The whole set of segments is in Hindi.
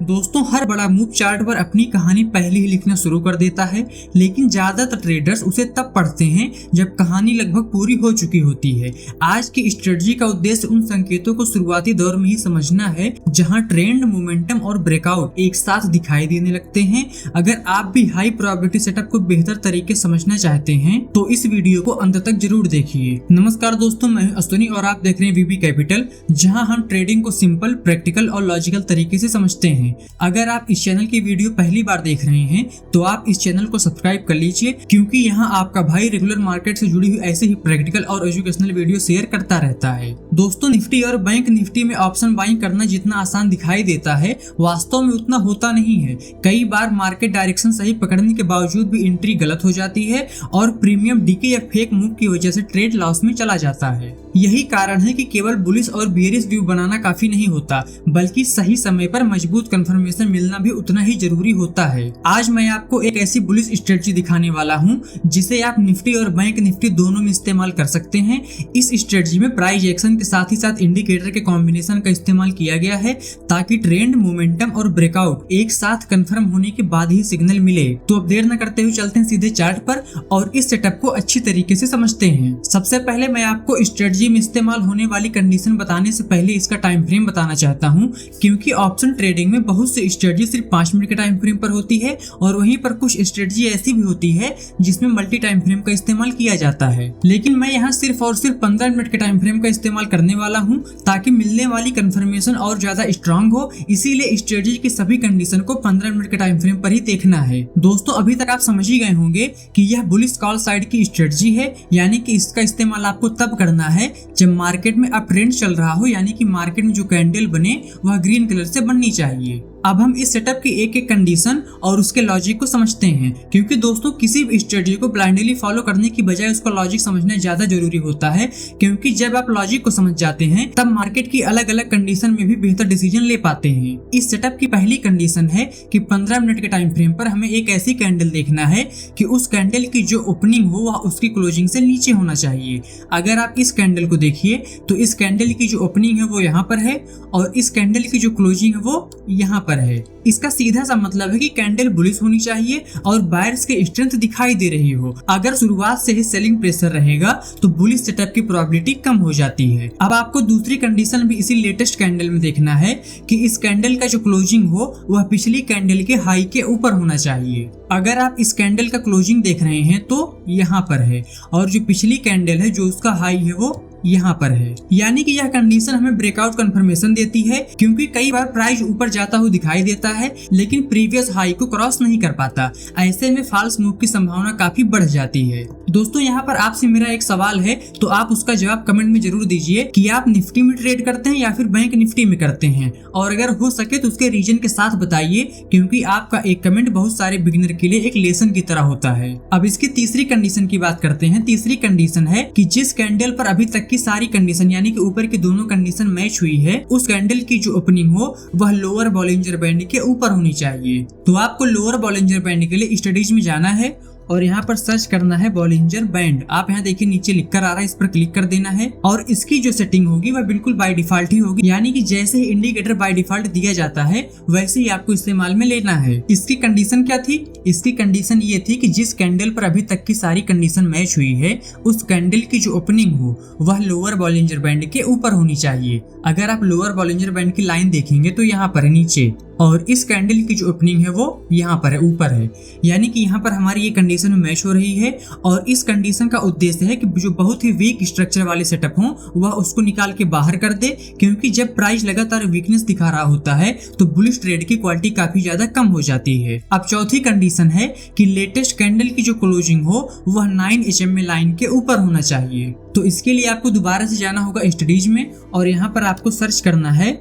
दोस्तों हर बड़ा मूव चार्ट पर अपनी कहानी पहले ही लिखना शुरू कर देता है, लेकिन ज्यादातर ट्रेडर्स उसे तब पढ़ते हैं जब कहानी लगभग पूरी हो चुकी होती है। आज की स्ट्रेटजी का उद्देश्य उन संकेतों को शुरुआती दौर में ही समझना है जहां ट्रेंड, मोमेंटम और ब्रेकआउट एक साथ दिखाई देने लगते हैं। अगर आप भी हाई प्रोबेबिलिटी सेटअप को बेहतर तरीके समझना चाहते हैं तो इस वीडियो को अंत तक जरूर देखिए। नमस्कार दोस्तों, मैं अश्विनी और आप देख रहे हैं वीबी कैपिटल, जहां हम ट्रेडिंग को सिंपल, प्रैक्टिकल और लॉजिकल तरीके से समझते हैं। अगर आप इस चैनल की वीडियो पहली बार देख रहे हैं तो आप इस चैनल को सब्सक्राइब कर लीजिए, क्योंकि यहाँ आपका भाई रेगुलर मार्केट से जुड़ी हुई ऐसे ही प्रैक्टिकल और एजुकेशनल वीडियो शेयर करता रहता है। दोस्तों निफ्टी और बैंक निफ्टी में ऑप्शन बाइंग करना जितना आसान दिखाई देता है, वास्तव में उतना होता नहीं है। कई बार मार्केट डायरेक्शन सही पकड़ने के बावजूद भी एंट्री गलत हो जाती है और प्रीमियम डीके या फेक मूव की वजह से ट्रेड लॉस में चला जाता है। यही कारण है कि केवल बुलिश और बेयरिश व्यू बनाना काफी नहीं होता, बल्कि सही समय पर मजबूत कंफर्मेशन मिलना भी उतना ही जरूरी होता है। आज मैं आपको एक ऐसी बुलिश स्ट्रेटजी दिखाने वाला हूं जिसे आप निफ्टी और बैंक निफ्टी दोनों में इस्तेमाल कर सकते हैं। इस स्ट्रेटजी में प्राइस एक्शन के साथ ही साथ इंडिकेटर के कॉम्बिनेशन का इस्तेमाल किया गया है, ताकि ट्रेंड, मोमेंटम और ब्रेकआउट एक साथ कंफर्म होने के बाद ही सिग्नल मिले। तो अब देर न करते हुए चलते हैं सीधे चार्ट पर और इस सेटअप को अच्छी तरीके से समझते हैं। सबसे पहले मैं आपको स्ट्रेटजी में इस्तेमाल होने वाली कंडीशन बताने से पहले इसका टाइम फ्रेम बताना चाहता हूं, क्योंकि ऑप्शन ट्रेडिंग में बहुत सी स्ट्रेटजी सिर्फ 5 मिनट के टाइम फ्रेम पर होती है और वहीं पर कुछ स्ट्रेटजी ऐसी भी होती है जिसमें मल्टी टाइम फ्रेम का इस्तेमाल किया जाता है। लेकिन मैं यहाँ सिर्फ और सिर्फ 15 मिनट के टाइम फ्रेम का इस्तेमाल करने वाला हूँ, ताकि मिलने वाली कंफर्मेशन और ज्यादा स्ट्रांग हो। इसीलिए स्ट्रेटजी की सभी कंडीशन को 15 मिनट के टाइम फ्रेम पर ही देखना है। दोस्तों अभी तक आप समझ ही गए होंगे कि यह बुलिश कॉल साइड की स्ट्रेटजी है, यानी कि इसका इस्तेमाल आपको तब करना है जब मार्केट में अप ट्रेंड चल रहा हो, यानी कि मार्केट में जो कैंडल बने वह ग्रीन कलर से बननी चाहिए। अब हम इस सेटअप की एक एक कंडीशन और उसके लॉजिक को समझते हैं, क्योंकि दोस्तों किसी भी स्ट्रेटजी को ब्लाइंडली फॉलो करने की बजाय उसका लॉजिक समझना ज्यादा जरूरी होता है, क्योंकि जब आप लॉजिक को समझ जाते हैं तब मार्केट की अलग अलग कंडीशन में भी बेहतर डिसीजन ले पाते हैं। इस सेटअप की पहली कंडीशन है कि 15 मिनट के टाइम फ्रेम पर हमें एक ऐसी कैंडल देखना है कि उस कैंडल की जो ओपनिंग हो वह उसकी क्लोजिंग से नीचे होना चाहिए। अगर आप इस कैंडल को देखिए तो इस कैंडल की जो ओपनिंग है वो यहाँ पर है और इस कैंडल की जो क्लोजिंग है वो यहाँ पर है। इसका सीधा सा मतलब है कि कैंडल बुलिश होनी चाहिए और बायर्स के स्ट्रेंथ दिखाई दे रही हो। अगर शुरुआत से ही सेलिंग प्रेशर रहेगा तो बुलिश सेटअप की प्रोबेबिलिटी कम हो जाती है। अब आपको दूसरी कंडीशन भी इसी लेटेस्ट कैंडल में देखना है कि इस कैंडल का जो क्लोजिंग हो वह पिछली कैंडल के हाई के ऊपर होना चाहिए। अगर आप इस कैंडल का क्लोजिंग देख रहे हैं तो यहाँ पर है और जो पिछली कैंडल है जो उसका हाई है वो यहाँ पर है, यानी कि यह कंडीशन हमें ब्रेकआउट कंफर्मेशन देती है, क्योंकि कई बार प्राइस ऊपर जाता हुआ दिखाई देता है लेकिन प्रीवियस हाई को क्रॉस नहीं कर पाता। ऐसे में फॉल्स मूव की संभावना काफी बढ़ जाती है। दोस्तों यहाँ पर आपसे मेरा एक सवाल है, तो आप उसका जवाब कमेंट में जरूर दीजिए कि आप निफ्टी में ट्रेड करते हैं या फिर बैंक निफ्टी में करते हैं, और अगर हो सके तो उसके रीजन के साथ बताइए, क्योंकि आपका एक कमेंट बहुत सारे बिगिनर के लिए एक लेसन की तरह होता है। अब इसकी तीसरी कंडीशन की बात करते हैं। तीसरी कंडीशन है कि जिस कैंडल पर अभी तक सारी कंडीशन यानी कि ऊपर की दोनों कंडीशन मैच हुई है, उस कैंडल की जो ओपनिंग हो वह लोअर बॉलिंजर बैंड के ऊपर होनी चाहिए। तो आपको लोअर बॉलिंजर बैंड के लिए स्टडीज में जाना है और यहाँ पर सर्च करना है बॉलिंजर बैंड। आप यहाँ देखिए नीचे लिख कर आ रहा है, इस पर क्लिक कर देना है और इसकी जो सेटिंग होगी वह बिल्कुल बाय डिफॉल्ट ही होगी, यानी कि जैसे ही इंडिकेटर बाय डिफॉल्ट दिया जाता है वैसे ही आपको इस्तेमाल में लेना है। इसकी कंडीशन क्या थी? इसकी कंडीशन ये थी कि जिस कैंडल पर अभी तक की सारी कंडीशन मैच हुई है उस कैंडल की जो ओपनिंग हो वह लोअर बॉलिंजर बैंड के ऊपर होनी चाहिए। अगर आप लोअर बॉलिंजर बैंड की लाइन देखेंगे तो यहाँ पर है नीचे, और इस कैंडल की जो ओपनिंग है वो यहाँ पर है, ऊपर है, यानी कि यहाँ पर हमारी ये कंडीशन में मैच हो रही है। और इस कंडीशन का उद्देश्य है कि जो बहुत ही वीक स्ट्रक्चर वाले सेटअप हो वह उसको निकाल के बाहर कर दे, क्योंकि जब प्राइस लगातार वीकनेस दिखा रहा होता है तो बुलिश ट्रेड की क्वालिटी काफी ज्यादा कम हो जाती है। अब चौथी कंडीशन है कि लेटेस्ट कैंडल की जो क्लोजिंग हो वह 9 HMA लाइन के ऊपर होना चाहिए। तो इसके लिए आपको दोबारा से जाना होगा स्टडीज में और यहाँ पर आपको सर्च करना है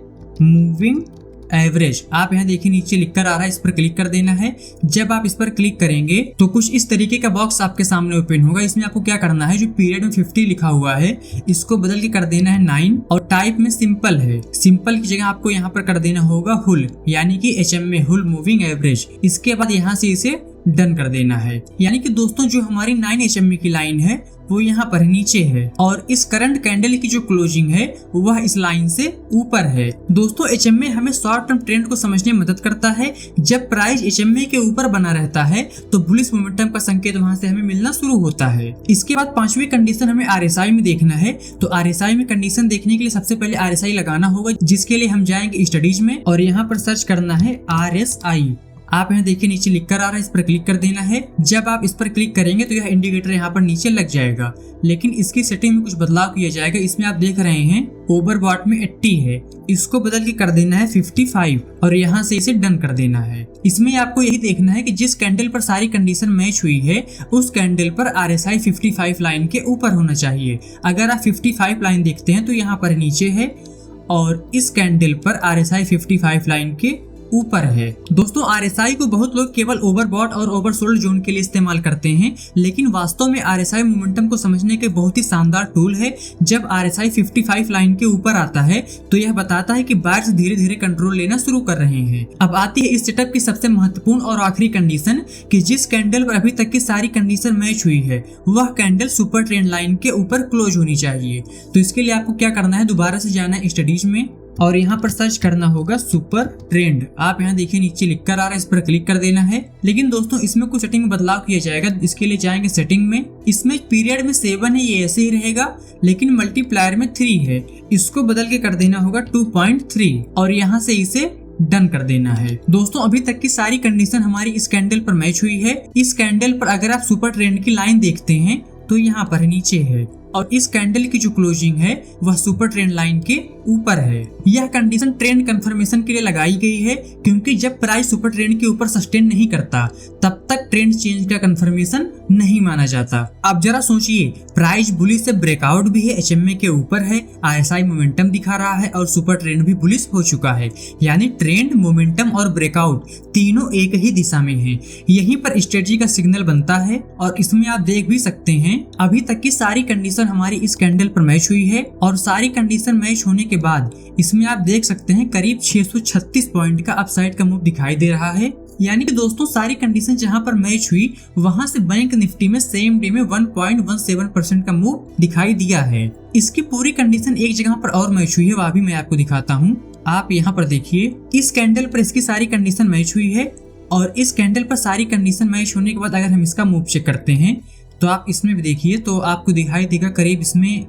मूविंग एवरेज। आप यहाँ देखिए नीचे लिख कर आ रहा है, इस पर क्लिक कर देना है। जब आप इस पर क्लिक करेंगे तो कुछ इस तरीके का बॉक्स आपके सामने ओपन होगा। इसमें आपको क्या करना है, जो पीरियड में 50 लिखा हुआ है इसको बदल के कर देना है 9 और टाइप में सिंपल है। सिंपल की जगह आपको यहाँ पर कर देना होगा हुल, यानी कि HMA हुल मूविंग एवरेज। इसके बाद यहाँ से इसे डन कर देना है। यानी कि दोस्तों जो हमारी 9 HMA की लाइन है वो यहाँ पर नीचे है और इस करंट कैंडल की जो क्लोजिंग है वह इस लाइन से ऊपर है। दोस्तों एचएमए हमें शॉर्ट टर्म ट्रेंड को समझने में मदद करता है। जब प्राइस एचएमए के ऊपर बना रहता है तो बुलिश मोमेंटम का संकेत वहां से हमें मिलना शुरू होता है। इसके बाद पांचवी कंडीशन हमें आरएसआई में देखना है। तो आरएसआई में कंडीशन देखने के लिए सबसे पहले आरएसआई लगाना होगा, जिसके लिए हम जाएंगे स्टडीज में और यहाँ पर सर्च करना है आरएसआई। आप यहाँ देखिए नीचे लिख कर आ रहा है, इस पर क्लिक कर देना है। जब आप इस पर क्लिक करेंगे तो यह इंडिकेटर यहाँ पर नीचे लग जाएगा, लेकिन इसकी सेटिंग में कुछ बदलाव किया जाएगा। इसमें आप देख रहे हैं ओवरबॉट में 80 है, इसको बदल के कर देना है 55 और यहाँ से इसे डन कर देना है। इसमें आपको यही देखना है कि जिस कैंडल पर सारी कंडीशन मैच हुई है उस कैंडल पर आरएसआई 55 लाइन के ऊपर होना चाहिए। अगर आप 55 लाइन देखते हैं तो यहाँ पर नीचे है और इस कैंडल पर आरएसआई 55 लाइन के ऊपर है। दोस्तों आरएसआई को बहुत लोग केवल ओवरबॉट और ओवरसोल्ड जोन के लिए इस्तेमाल करते हैं, लेकिन वास्तव में आरएसआई मोमेंटम को समझने के बहुत ही शानदार टूल है। जब आरएसआई 55 लाइन के ऊपर आता है तो यह बताता है कि बायर्स धीरे धीरे कंट्रोल लेना शुरू कर रहे हैं। अब आती है इस सेटअप की सबसे महत्वपूर्ण और आखिरी कंडीशन कि जिस कैंडल पर अभी तक की सारी कंडीशन मैच हुई है वह कैंडल सुपर ट्रेंड लाइन के ऊपर क्लोज होनी चाहिए। तो इसके लिए आपको क्या करना है, दोबारा से जाना है स्टडीज में और यहाँ पर सर्च करना होगा सुपर ट्रेंड। आप यहाँ देखिए नीचे लिख कर आ रहा है, इस पर क्लिक कर देना है। लेकिन दोस्तों इसमें कुछ सेटिंग में बदलाव किया जाएगा। इसके लिए जाएंगे सेटिंग में, इसमें पीरियड में 7 है, ये ऐसे ही रहेगा, लेकिन मल्टीप्लायर में 3 है, इसको बदल के कर देना होगा 2.3 और यहाँ से इसे डन कर देना है। दोस्तों अभी तक की सारी कंडीशन हमारी इस कैंडल पर मैच हुई है। इस कैंडल पर अगर आप सुपर ट्रेंड की लाइन देखते हैं तो यहाँ पर नीचे है और इस कैंडल की जो क्लोजिंग है वह सुपर ट्रेंड लाइन के ऊपर है। यह कंडीशन ट्रेंड कंफर्मेशन के लिए लगाई गई है, क्योंकि जब प्राइस सुपर ट्रेंड के ऊपर सस्टेन नहीं करता तब तक ट्रेंड चेंज का कंफर्मेशन नहीं माना जाता। अब जरा सोचिए, प्राइस बुलिश से ब्रेकआउट भी है, एचएमए के ऊपर है, आरएसआई मोमेंटम दिखा रहा है और सुपर ट्रेंड भी बुलिश हो चुका है, यानी ट्रेंड, मोमेंटम और ब्रेकआउट तीनों एक ही दिशा में है। यहीं पर स्ट्रेटजी का सिग्नल बनता है और इसमें आप देख भी सकते हैं अभी तक की सारी कंडीशन हमारी इस कैंडल पर मैच हुई है और सारी कंडीशन मैच होने के बाद इसमें आप देख सकते हैं करीब 636 पॉइंट का अपसाइड का मूव दिखाई दे रहा है। यानी कि दोस्तों सारी कंडीशन जहां पर मैच हुई वहां से बैंक निफ्टी में सेम डे में 1.17% का मूव दिखाई दिया है। इसकी पूरी कंडीशन एक जगह पर और मैच हुई है, वह भी मैं आपको दिखाता हूँ। आप यहाँ पर देखिए, इस कैंडल पर इसकी सारी कंडीशन मैच हुई है और इस कैंडल पर सारी कंडीशन मैच होने के बाद अगर हम इसका मूव चेक करते हैं तो आप इसमें भी देखिए तो आपको दिखाई देगा करीब इसमें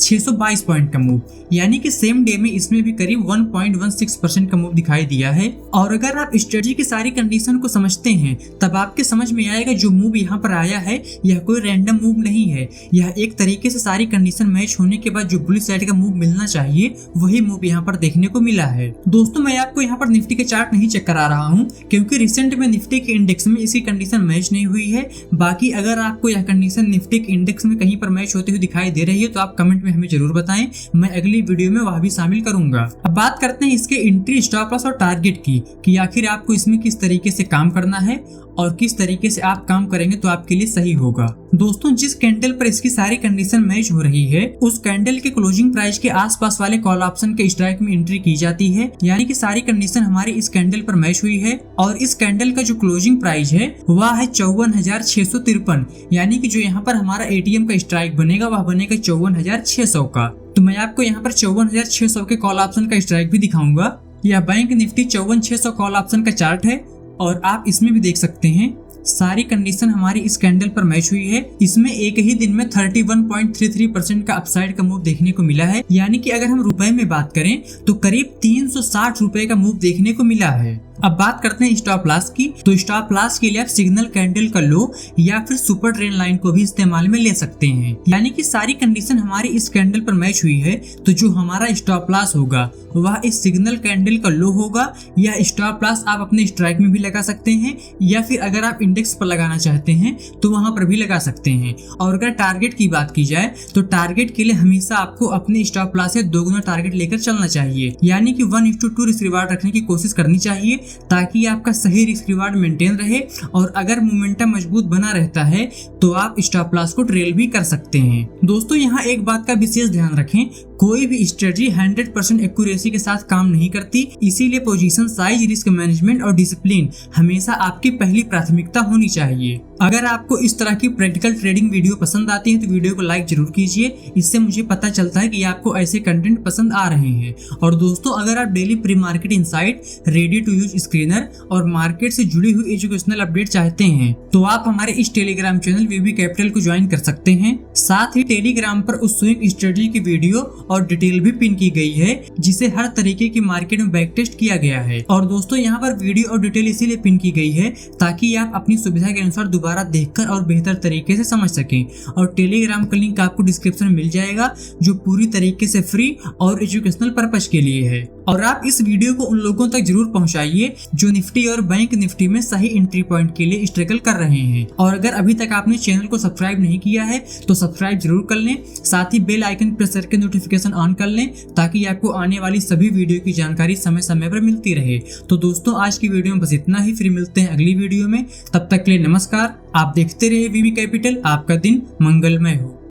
622 पॉइंट का मूव, यानी कि सेम डे में इसमें भी करीब 1.16% का मूव दिखाई दिया है। और अगर आप स्ट्रेटजी की सारी कंडीशन को समझते हैं तब आपके समझ में आएगा जो मूव यहाँ पर आया है यह कोई रैंडम मूव नहीं है, यह एक तरीके से सारी कंडीशन मैच होने के बाद जो बुलिश साइड का मूव मिलना चाहिए वही मूव यहाँ पर देखने को मिला है। दोस्तों मैं आपको यहाँ पर निफ्टी के चार्ट नहीं चेक करा रहा हूँ, क्योंकि रिसेंट में निफ्टी के इंडेक्स में इसकी कंडीशन मैच नहीं हुई है। बाकी अगर आपको यह कंडीशन निफ्टी के इंडेक्स में कहीं पर मैच होते हुए दिखाई दे रही है तो आप कमेंट में हमें जरूर बताएं, मैं अगली वीडियो में वह भी शामिल करूंगा। अब बात करते हैं इसके एंट्री, स्टॉप लॉस और टारगेट की, कि आखिर आपको इसमें किस तरीके से काम करना है और किस तरीके से आप काम करेंगे तो आपके लिए सही होगा। दोस्तों जिस कैंडल पर इसकी सारी कंडीशन मैच हो रही है उस कैंडल के क्लोजिंग प्राइस के आसपास वाले कॉल ऑप्शन के स्ट्राइक में एंट्री की जाती है, यानी कि सारी कंडीशन हमारी इस कैंडल पर मैच हुई है और इस कैंडल का जो क्लोजिंग प्राइस है वह है 54,653, यानी कि जो यहाँ पर हमारा एटीएम का स्ट्राइक बनेगा वह बनेगा 54,600 का। तो मैं आपको यहाँ पर 54,600 के कॉल ऑप्शन का स्ट्राइक भी दिखाऊंगा। यह बैंक निफ्टी 54,600 कॉल ऑप्शन का चार्ट है और आप इसमें भी देख सकते हैं सारी कंडीशन हमारी इस कैंडल पर मैच हुई है। इसमें एक ही दिन में 31.33% का अपसाइड का मूव देखने को मिला है, यानी कि अगर हम रुपए में बात करें तो करीब 360 रुपए का मूव देखने को मिला है। अब बात करते हैं स्टॉप लॉस की। तो स्टॉप लॉस के लिए आप सिग्नल कैंडल का लो या फिर सुपर ट्रेंड लाइन को भी इस्तेमाल में ले सकते हैं, यानी कि सारी कंडीशन हमारी इस कैंडल पर मैच हुई है तो जो हमारा स्टॉप लॉस होगा वह इस सिग्नल कैंडल का लो होगा, या स्टॉप लॉस आप अपने स्ट्राइक में भी लगा सकते हैं या फिर अगर आप इंडेक्स पर लगाना चाहते हैं तो वहां पर भी लगा सकते हैं। और अगर टारगेट की बात की जाए तो टारगेट के लिए हमेशा आपको अपने स्टॉप लॉस से दोगुना टारगेट लेकर चलना चाहिए, यानी कि 1:2 रिस्क रिवार्ड रखने की कोशिश करनी चाहिए ताकि आपका सही रिस्क रिवार्ड मेंटेन रहे। और अगर मोमेंटम मजबूत बना रहता है तो आप स्टॉप लॉस को ट्रेल भी कर सकते हैं। दोस्तों यहाँ एक बात का विशेष ध्यान रखें, कोई भी स्ट्रेटजी 100% एक्यूरेसी के साथ काम नहीं करती, इसीलिए पोजीशन साइज, रिस्क मैनेजमेंट और डिसिप्लिन हमेशा आपकी पहली प्राथमिकता होनी चाहिए। अगर आपको इस तरह की प्रैक्टिकल ट्रेडिंग वीडियो पसंद आती है तो वीडियो को लाइक जरूर कीजिए, इससे मुझे पता चलता है कि आपको ऐसे कंटेंट पसंद आ रहे हैं। और दोस्तों, अगर आप daily pre market insight, ready to use screener और मार्केट से जुड़ी हुई एजुकेशनल अपडेट चाहते हैं तो आप हमारे इस टेलीग्राम चैनल वीबी कैपिटल को ज्वाइन कर सकते हैं। साथ ही टेलीग्राम पर उस स्विंग स्ट्रेटजी की वीडियो और डिटेल भी पिन की गई है, जिसे हर तरीके की मार्केट में बैक टेस्ट किया गया है। और दोस्तों, यहाँ पर वीडियो और डिटेल इसीलिए पिन की गई है ताकि आप अपनी सुविधा के अनुसार दोबारा देखकर और बेहतर तरीके से समझ सकें। और टेलीग्राम का लिंक आपको डिस्क्रिप्शन में मिल जाएगा, जो पूरी तरीके से फ्री और एजुकेशनल पर्पस के लिए है। और आप इस वीडियो को उन लोगों तक जरूर पहुंचाइए जो निफ्टी और बैंक निफ्टी में सही एंट्री पॉइंट के लिए स्ट्रगल कर रहे हैं। और अगर अभी तक आपने चैनल को सब्सक्राइब नहीं किया है तो सब्सक्राइब जरूर कर लें, साथ ही बेल आइकन प्रेस करके नोटिफिकेशन ऑन कर लें ताकि आपको आने वाली सभी वीडियो की जानकारी समय समय पर मिलती रहे। तो दोस्तों, आज की वीडियो में बस इतना ही, फिर मिलते हैं अगली वीडियो में। तब तक के लिए नमस्कार। आप देखते रहिए वीबी कैपिटल, आपका दिन मंगलमय हो।